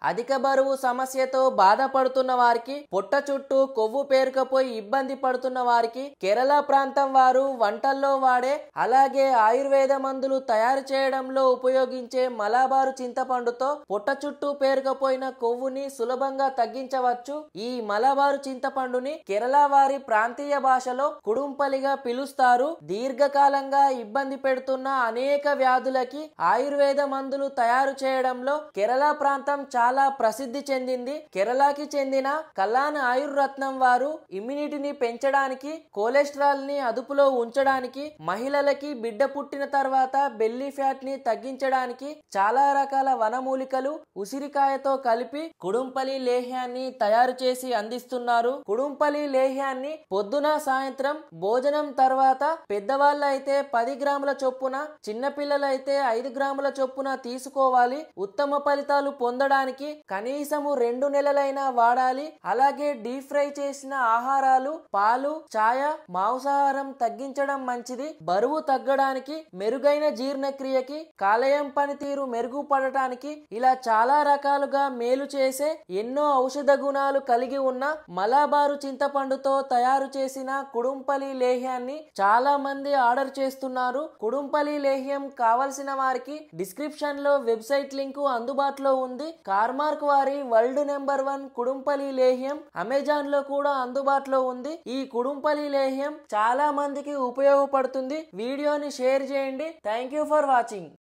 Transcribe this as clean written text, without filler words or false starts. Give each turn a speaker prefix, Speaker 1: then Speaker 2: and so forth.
Speaker 1: అధిక బరువు సమస్యతో బాధపడుతున్న వారికి, పొట్ట చుట్టూ కొవ్వు పేరుకపోయి ఇబ్బంది పడుతున్న వారికి కేరళ ప్రాంతం వారు వంటల్లో వాడే అలాగే ఆయుర్వేద మందులు తయారు చేయడంలో ఉపయోగించే మలబారు చింతపండుతో పొట్ట చుట్టూ పేరుకపోయిన కొవ్వుని సులభంగా తగ్గించవచ్చు. ఈ మలబారు చింతపండుని కేరళ వారి ప్రాంతీయ భాషలో కుడుంపలిగా పిలుస్తారు. దీర్ఘకాలంగా ఇబ్బంది పెడుతున్న అనేక వ్యాధులకి ఆయుర్వేద మందులు తయారు చేయడంలో కేరళ ప్రాంతం చాలా ప్రసిద్ధి చెందింది. కేరళకి చెందిన కల్లాన్ ఆయుర్రత్నం వారు ఇమ్యూనిటీని పెంచడానికి, కొలెస్ట్రాల్ ని అదుపులో ఉంచడానికి, మహిళలకి బిడ్డ పుట్టిన తర్వాత బెల్లీ ఫ్యాట్ ని తగ్గించడానికి చాలా రకాల వనమూలికలు ఉసిరికాయతో కలిపి కుడుంపలి లేహ్యాన్ని తయారు చేసి అందిస్తున్నారు. కుడుంపలి లేహ్యాన్ని పొద్దున సాయంత్రం భోజనం తర్వాత పెద్దవాళ్ళు అయితే 10 గ్రాముల చొప్పున, చిన్నపిల్లలైతే 5 గ్రాముల చొప్పున తీసుకోవాలి. ఉత్తమ ఫలితాలు పొందడానికి కనీసము 2 నెలలైనా వాడాలి. అలాగే డీప్ ఫ్రై చేసిన ఆహారాలు, పాలు, ఛాయ, మాంసాహారం తగ్గించడం మంచిది. బరువు తగ్గడానికి, మెరుగైన జీర్ణక్రియకి, కాలేయం పనితీరు మెరుగుపడటానికి ఇలా చాలా రకాలుగా మేలు చేసే ఎన్నో ఔషధ గుణాలు కలిగి ఉన్న మలబారు చింతపండుతో తయారు చేసిన కుడుంపలి లేహ్యాన్ని చాలా మంది ఆర్డర్ చేస్తున్నారు. కుడుంపలి లేహ్యం కావలసిన వారికి డిస్క్రిప్షన్ లో వెబ్సైట్ లింకు అందుబాటులో ఉంది. కార్మార్క్ వారి వరల్డ్ నెంబర్ 1 కుడుంపలి లేహ్యం అమెజాన్ లో కూడా అందుబాటులో ఉంది. ఈ కుడుంపలి లేహ్యం చాలా మందికి ఉపయోగపడుతుంది. వీడియోని షేర్ చేయండి. Thank you for watching.